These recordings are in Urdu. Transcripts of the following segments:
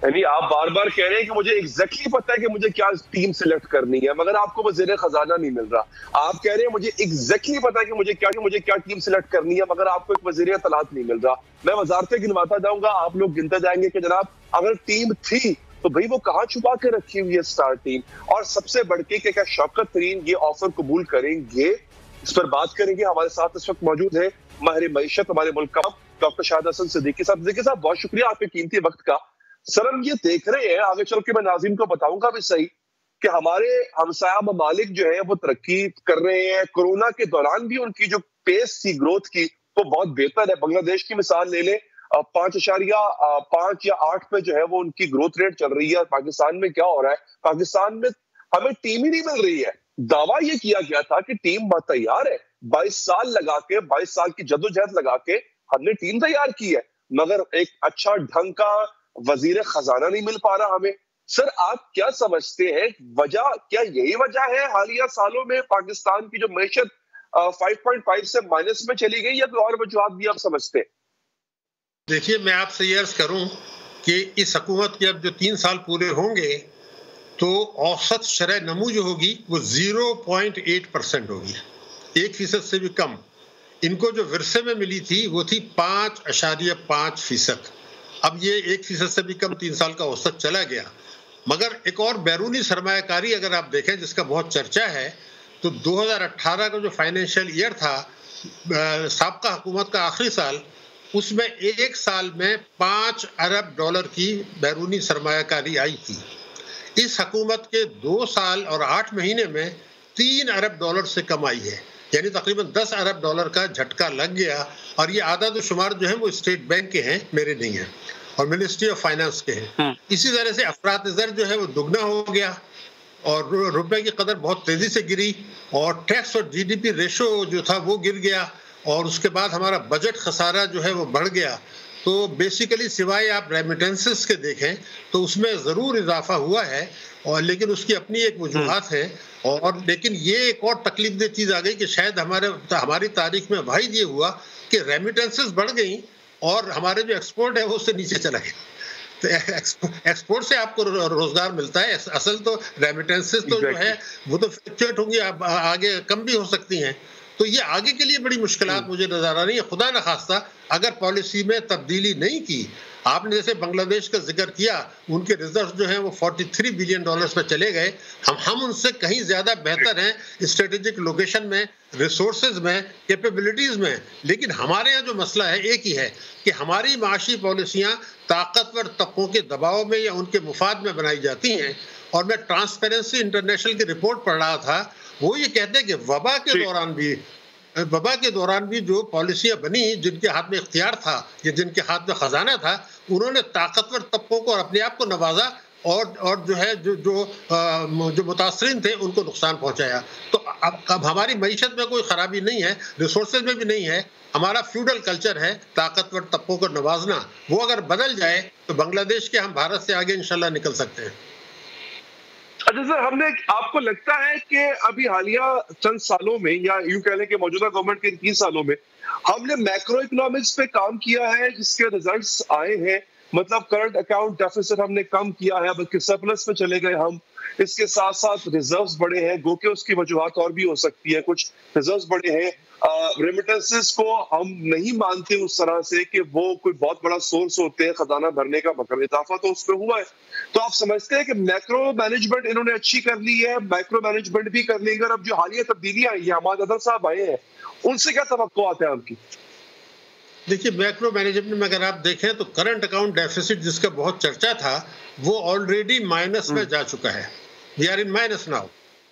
یعنی آپ بار بار کہہ رہے ہیں کہ مجھے ایگزیکٹلی پتا ہے کہ مجھے کیا ٹیم سلیکٹ کرنی ہے، مگر آپ کو وزیر خزانہ نہیں مل رہا۔ آپ کہہ رہے ہیں مجھے ایگزیکٹلی پتا ہے کہ مجھے کیا ٹیم سلیکٹ کرنی ہے، مگر آپ کو ایک وزیر اطلاعات نہیں مل رہا۔ میں وزارتیں گنواتا جاؤں گا، آپ لوگ گنتے جائیں گے کہ جناب اگر ٹیم تھی تو بھئی وہ کہاں چھپا کے رکھی ہوئی ہے اسٹار ٹیم۔ اور سب سے بڑھ کے کہ کیا شوکت ترین یہ آفر قبول کریں گے، اس پر بات کریں گے۔ ہمارے ساتھ اس وقت موجود ہے ماہر معیشت ہمارے ملک کا ڈاکٹر شاہد حسن صدیقی صاحب۔ صدیقی صاحب بہت شکریہ آپ کے قیمتی وقت کا۔ سر ہم یہ دیکھ رہے ہیں، آگے چل کے میں ناظرین کو بتاؤں گا بھی صحیح، کہ ہمارے ہمسایہ ممالک جو ہیں وہ ترقی کر رہے ہیں۔ کورونا کے دوران بھی ان کی جو پیس تھی گروتھ کی وہ بہت بہتر ہے۔ بنگلہ دیش کی مثال لے لیں، 5.5 یا 8 پہ جو ہے وہ ان کی گروتھ ریٹ چل رہی ہے۔ پاکستان میں کیا ہو رہا ہے؟ پاکستان میں ہمیں ٹیم ہی نہیں مل رہی ہے۔ دعویٰ یہ کیا گیا تھا کہ ٹیم تیار ہے، 22 سال لگا کے، 22 سال کی جدوجہد لگا کے ہم نے ٹیم تیار کی ہے، مگر ایک اچھا ڈھنگ کا وزیر خزانہ نہیں مل پا رہا ہمیں۔ سر آپ کیا سمجھتے ہیں وجہ، کیا یہی وجہ ہے حالیہ سالوں میں پاکستان کی جو معیشت 5.5 سے مائنس میں چلی گئی، یا کوئی اور وجوہات بھی آپ سمجھتے ہیں؟ دیکھیے میں آپ سے یہ عرض کروں کہ اس حکومت کے اب جو 3 سال پورے ہوں گے تو اوسط شرح نمو جو ہوگی وہ 0.8% ہوگی، 1% سے بھی کم۔ ان کو جو ورثے میں ملی تھی وہ تھی 5.5%۔ اب یہ 1% سے بھی کم 3 سال کا اوسط چلا گیا۔ مگر ایک اور بیرونی سرمایہ کاری اگر آپ دیکھیں جس کا بہت چرچا ہے، تو 2018 کا جو فائنینشیل ایئر تھا، سابقہ حکومت کا آخری سال، اس میں ایک سال میں $5 ارب کی بیرونی سرمایہ کاری آئی تھی۔ اس حکومت کے 2 سال اور 8 مہینے میں $3 ارب سے کم آئی ہے، یعنی تقریباً $10 ارب کا جھٹکا لگ گیا۔ اور یہ اعداد و شمار جو ہیں وہ اسٹیٹ بینک کے ہیں، میرے نہیں ہیں، اور منسٹری آف فائنانس کے ہیں۔ اسی طرح سے افراط زر جو ہے وہ دگنا ہو گیا، اور روپے کی قدر بہت تیزی سے گری، اور ٹیکس اور جی ڈی پی ریشو جو تھا وہ گر گیا، اور اس کے بعد ہمارا بجٹ خسارہ جو ہے وہ بڑھ گیا۔ تو بیسیکلی سوائے آپ ریمیٹنسز کے دیکھیں تو اس میں ضرور اضافہ ہوا ہے، اور لیکن اس کی اپنی ایک وجوہات ہے۔ اور لیکن یہ ایک اور تکلیف دہ چیز آ گئی کہ شاید ہماری تاریخ میں واحد یہ ہوا کہ ریمیٹنسز بڑھ گئیں اور ہمارے جو ایکسپورٹ ہے وہ اس سے نیچے چلا گیا۔ تو ایکسپورٹ سے آپ کو روزگار ملتا ہے، اصل تو ریمیٹنسز تو جو ہے وہ تو فلکچویٹ ہوں گی، آگے کم بھی ہو سکتی ہیں۔ تو یہ آگے کے لیے بڑی مشکلات مجھے نظر آ رہی ہیں۔ خدا نخواستہ اگر پالیسی میں تبدیلی نہیں کی، آپ نے جیسے بنگلہ دیش کا ذکر کیا، ان کے ریزرو جو ہیں وہ $43 بلین پہ چلے گئے۔ ہم ان سے کہیں زیادہ بہتر ہیں اسٹریٹجک لوکیشن میں، ریسورسز میں، کیپیبلٹیز میں، لیکن ہمارے یہاں جو مسئلہ ہے ایک ہی ہے کہ ہماری معاشی پالیسیاں طاقتور طبقوں کے دباؤ میں یا ان کے مفاد میں بنائی جاتی ہیں۔ اور میں ٹرانسپیرنسی انٹرنیشنل کی رپورٹ پڑھ رہا تھا، وہ یہ کہتے ہیں کہ وبا کے دوران بھی جو پالیسیاں بنی، جن کے ہاتھ میں اختیار تھا یا جن کے ہاتھ میں خزانہ تھا، انہوں نے طاقتور طبقوں کو اور اپنے آپ کو نوازا، اور جو ہے جو متاثرین تھے ان کو نقصان پہنچایا۔ تو اب ہماری معیشت میں کوئی خرابی نہیں ہے، ریسورسز میں بھی نہیں ہے، ہمارا فیوڈل کلچر ہے طاقتور طبقوں کو نوازنا۔ وہ اگر بدل جائے تو بنگلہ دیش کے ہم بھارت سے آگے انشاءاللہ نکل سکتے ہیں۔ اچھا سر، ہم نے، آپ کو لگتا ہے کہ ابھی حالیہ چند سالوں میں، یا یوں کہہ لیں کہ موجودہ گورنمنٹ کے 3 سالوں میں ہم نے میکرو اکنامکس پہ کام کیا ہے جس کے ریزلٹس آئے ہیں؟ مطلب کرنٹ اکاؤنٹ ڈیفیسٹ ہم نے کم کیا ہے، بلکہ سرپلس میں چلے گئے ہم۔ اس کے ساتھ ساتھ ریزروز بڑے ہیں، گو کہ اس کی وجوہات اور بھی ہو سکتی ہے، کچھ ریزروز بڑے ہیں۔ ریمیٹنسز کو ہم نہیں مانتے اس طرح سے کہ وہ کوئی بہت بڑا سورس ہوتے ہیں خزانہ بھرنے کا، مگر اضافہ تو اس پہ ہوا ہے۔ تو آپ سمجھتے ہیں کہ میکرو مینجمنٹ انہوں نے اچھی کر لی ہے، مائکرو مینجمنٹ بھی کر لیں گے، اور اب جو حالیہ تبدیلیاں آئی ہیں، حماد اظہر صاحب آئے ہیں، ان سے کیا توقعات ہیں آپ کی؟ دیکھیے میکرو مینجمنٹ میں اگر آپ دیکھیں تو کرنٹ اکاؤنٹ ڈیفیسٹ جس کا بہت چرچا تھا وہ آلریڈی مائنس میں جا چکا ہے۔ We are in minus now,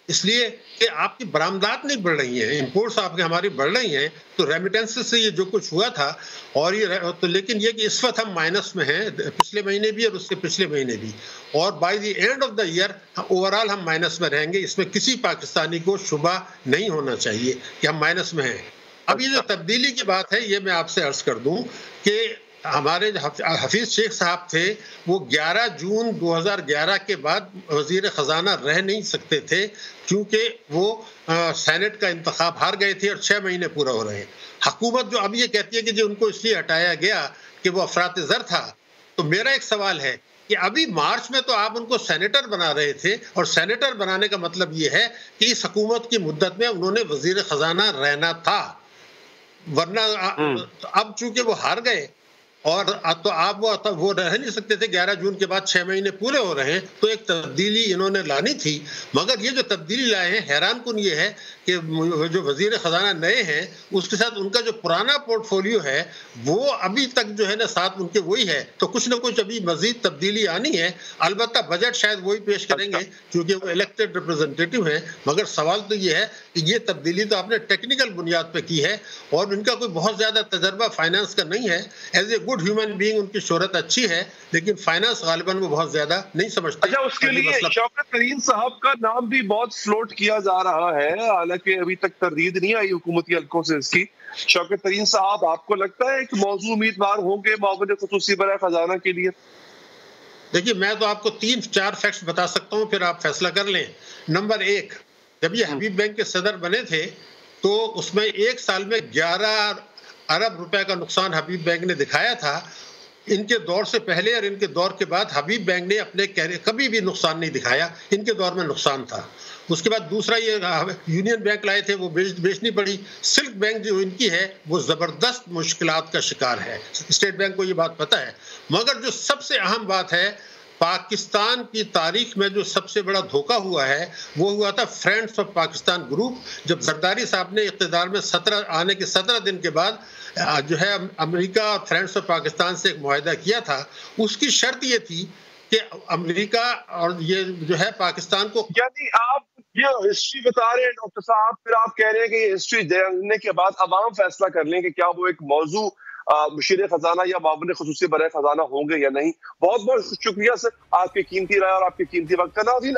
اس لیے کہ آپ کی برآمدات نہیں بڑھ رہی ہیں، امپورٹس آپ کے ہماری بڑھ رہی ہیں، تو ریمیٹنس سے یہ جو کچھ ہوا تھا، اور یہ تو لیکن یہ کہ اس وقت ہم مائنس میں ہیں، پچھلے مہینے بھی اور اس کے پچھلے مہینے بھی، اور by the end of the year over all ہم مائنس میں رہیں گے۔ اس میں کسی پاکستانی کو شبہ نہیں ہونا چاہیے کہ ہم مائنس میں ہیں۔ اب یہ جو تبدیلی کی بات ہے، یہ میں آپ سے عرض کر دوں کہ ہمارے حفیظ شیخ صاحب تھے، وہ 11 جون 2011 کے بعد وزیر خزانہ رہ نہیں سکتے تھے، کیونکہ وہ سینٹ کا انتخاب ہار گئے تھے اور 6 مہینے پورا ہو رہے ہیں۔ حکومت جو اب یہ کہتی ہے کہ جو ان کو اس لیے ہٹایا گیا کہ وہ افراط زر تھا، تو میرا ایک سوال ہے کہ ابھی مارچ میں تو آپ ان کو سینیٹر بنا رہے تھے، اور سینیٹر بنانے کا مطلب یہ ہے کہ اس حکومت کی مدت میں انہوں نے وزیر خزانہ رہنا تھا، ورنہ اب چونکہ وہ ہار گئے اور تو آپ وہ رہ نہیں سکتے تھے، 11 جون کے بعد 6 مہینے پورے ہو رہے ہیں، تو ایک تبدیلی انہوں نے لانی تھی۔ مگر یہ جو تبدیلی لائے ہیں، حیران کن یہ ہے کہ جو وزیر خزانہ نئے ہیں اس کے ساتھ ان کا جو پرانا پورٹ فولیو ہے وہ ابھی تک جو ہے نا ساتھ ان کے وہی ہے، تو کچھ نہ کچھ ابھی مزید تبدیلی آنی ہے۔ البتہ بجٹ شاید وہی پیش کریں گے کیونکہ وہ الیکٹڈ ریپرزنٹیٹیو ہیں، مگر سوال تو یہ ہے کہ یہ تبدیلی تو آپ نے ٹیکنیکل بنیاد پہ کی ہے، اور ان کا کوئی بہت زیادہ تجربہ فائنانس کا نہیں ہے۔ As a good human being in کی شہرت اچھی ہے، لیکن فائنانس غالباً وہ بہت زیادہ نہیں سمجھتے۔ اچھا، اس کے لیے شوکت ترین صاحب کا نام بھی بہت فلوٹ کیا جا رہا ہے، حالانکہ ابھی تک تردید نہیں آئی حکومتی حلقوں سے اس کی۔ شوکت ترین صاحب، آپ کو لگتا ہے کہ موضوع امیدوار ہوں گے معاون خصوصی برائے خزانہ کے لیے؟ دیکھیے، میں تو آپ کو 3-4 فیکٹس بتا سکتا ہوں، پھر آپ فیصلہ کر لیں۔ نمبر 1، جب یہ حبیب بینک کے صدر بنے تھے تو اس میں ایک سال میں 11 ارب روپے کا نقصان حبیب بینک نے دکھایا تھا۔ ان کے دور سے پہلے اور ان کے دور کے بعد حبیب بینک نے اپنے کبھی بھی نقصان نہیں دکھایا، ان کے دور میں نقصان تھا۔ اس کے بعد دوسرا یہ یونین بینک لائے تھے، وہ بیچنی پڑی۔ سلک بینک جو ان کی ہے وہ زبردست مشکلات کا شکار ہے، اسٹیٹ بینک کو یہ بات پتہ ہے۔ مگر جو سب سے اہم بات ہے، پاکستان کی تاریخ میں جو سب سے بڑا دھوکہ ہوا ہے وہ ہوا تھا فرینڈز آف پاکستان گروپ، جب زرداری صاحب نے اقتدار میں آنے کے 17 دن کے بعد جو ہے امریکہ اور فرینڈز آف پاکستان سے ایک معاہدہ کیا تھا۔ اس کی شرط یہ تھی کہ امریکہ اور یہ جو ہے پاکستان کو، یعنی آپ یہ ہسٹری بتا رہے ہیں ڈاکٹر صاحب، پھر آپ کہہ رہے ہیں کہ یہ ہسٹری جاننے کے بعد عوام فیصلہ کر لیں کہ کیا وہ ایک موضوع مشیر خزانہ یا معاون خصوصی برائے خزانہ ہوں گے یا نہیں۔ بہت بہت شکریہ سر، آپ کی قیمتی رائے اور آپ کے قیمتی وقت کا۔ ناظرین،